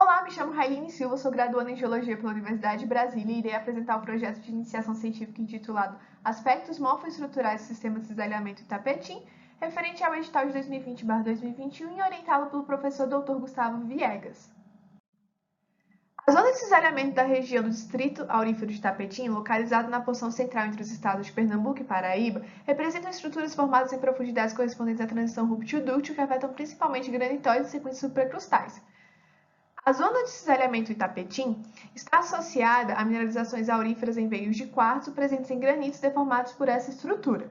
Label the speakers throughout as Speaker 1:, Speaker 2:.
Speaker 1: Olá, me chamo Railine Silva, sou graduanda em Geologia pela Universidade de Brasília e irei apresentar o projeto de iniciação científica intitulado Aspectos Morfoestruturais do Sistema de Cisalhamento Itapetim, referente ao edital de 2020/2021 e orientado pelo professor Dr. Gustavo Viegas. A zona de cisalhamento da região do Distrito Aurífero de Itapetim, localizada na porção central entre os estados de Pernambuco e Paraíba, representam estruturas formadas em profundidades correspondentes à transição ruptil-dúctil que afetam principalmente granitóides e sequências supracrustais. A zona de cisalhamento Itapetim está associada a mineralizações auríferas em veios de quartzo presentes em granitos deformados por essa estrutura.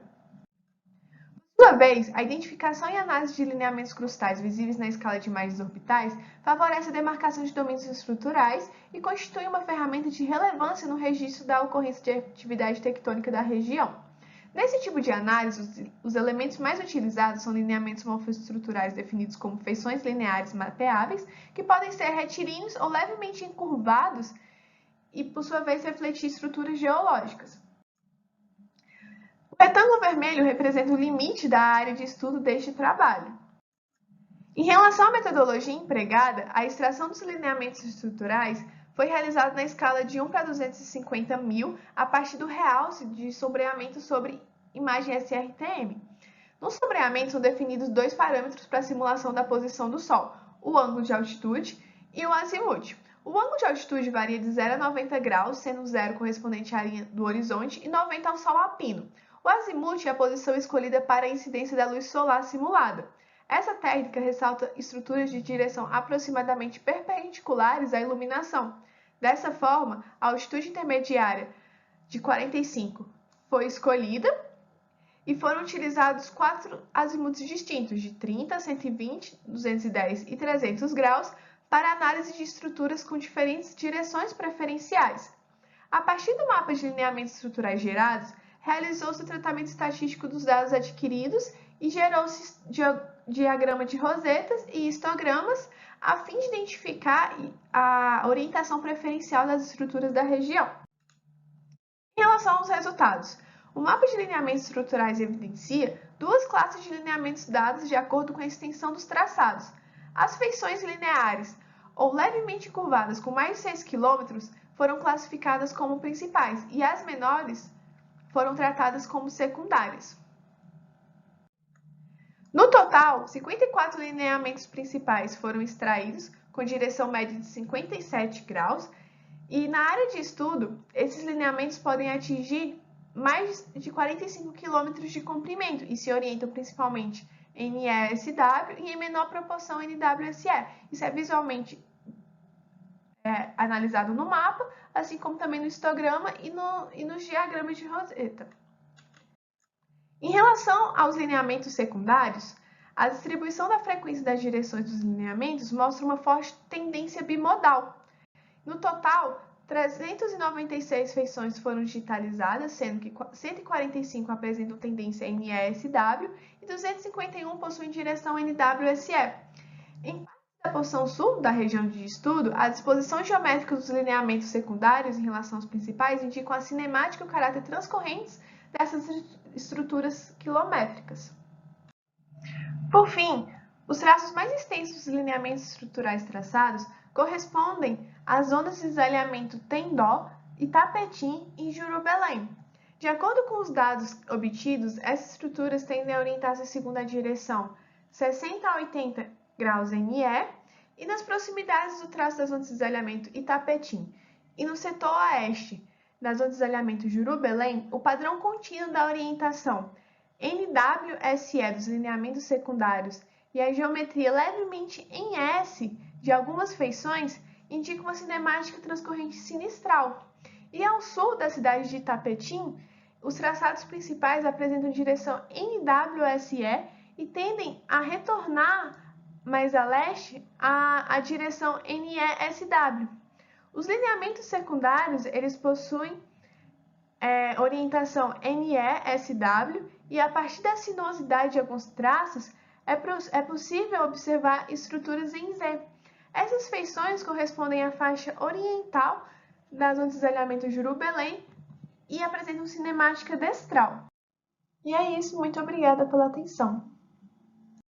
Speaker 1: Por sua vez, a identificação e análise de lineamentos crustais visíveis na escala de imagens orbitais favorece a demarcação de domínios estruturais e constitui uma ferramenta de relevância no registro da ocorrência de atividade tectônica da região. Nesse tipo de análise, os elementos mais utilizados são lineamentos morfoestruturais definidos como feições lineares mapeáveis, que podem ser retilíneos ou levemente encurvados e, por sua vez, refletir estruturas geológicas. O retângulo vermelho representa o limite da área de estudo deste trabalho. Em relação à metodologia empregada, a extração dos lineamentos estruturais foi realizada na escala de 1:250.000 a partir do realce de sombreamento sobre imagem SRTM. No sombreamento são definidos dois parâmetros para a simulação da posição do Sol, o ângulo de altitude e o azimuth. O ângulo de altitude varia de 0 a 90 graus, sendo 0 correspondente à linha do horizonte e 90 ao Sol alpino. O azimuth é a posição escolhida para a incidência da luz solar simulada. Essa técnica ressalta estruturas de direção aproximadamente perpendiculares à iluminação. Dessa forma, a altitude intermediária de 45 foi escolhida e foram utilizados 4 azimuths distintos, de 30, 120, 210 e 300 graus, para análise de estruturas com diferentes direções preferenciais. A partir do mapa de lineamentos estruturais gerados, realizou-se o tratamento estatístico dos dados adquiridos e gerou-se diagrama de rosetas e histogramas a fim de identificar a orientação preferencial das estruturas da região. Em relação aos resultados, o mapa de lineamentos estruturais evidencia duas classes de lineamentos dados de acordo com a extensão dos traçados. As feições lineares ou levemente curvadas com mais de 6 km foram classificadas como principais e as menores foram tratadas como secundárias. No total, 54 lineamentos principais foram extraídos, com direção média de 57 graus, e na área de estudo, esses lineamentos podem atingir mais de 45 km de comprimento e se orientam principalmente em NE-SW e em menor proporção NWSE. Isso é visualmente analisado no mapa, assim como também no histograma e nos diagramas de roseta. Em relação aos lineamentos secundários, a distribuição da frequência das direções dos lineamentos mostra uma forte tendência bimodal. No total, 396 feições foram digitalizadas, sendo que 145 apresentam tendência NE-SW e 251 possuem direção NWSE. Em parte da porção sul da região de estudo, a disposição geométrica dos lineamentos secundários em relação aos principais indicam a cinemática e o caráter transcorrentes dessas estruturas quilométricas. Por fim, os traços mais extensos dos lineamentos estruturais traçados correspondem às zonas de cisalhamento Tendó, Itapetim e Jurubelém. De acordo com os dados obtidos, essas estruturas tendem a orientar-se segundo a direção 60 a 80 graus NE e nas proximidades do traço da zona de cisalhamento Itapetim e no setor oeste da zona de cisalhamento Jurubelém, o padrão contínuo da orientação NWSE dos lineamentos secundários e a geometria levemente em S de algumas feições indicam uma cinemática transcorrente sinistral. E ao sul da cidade de Itapetim, os traçados principais apresentam direção NWSE e tendem a retornar mais a leste a direção NESW. Os lineamentos secundários eles possuem orientação NESW e a partir da sinuosidade de alguns traços é possível observar estruturas em Z. Essas feições correspondem à faixa oriental da zona de cisalhamento Jurubelém e apresentam cinemática destral. E é isso, muito obrigada pela atenção.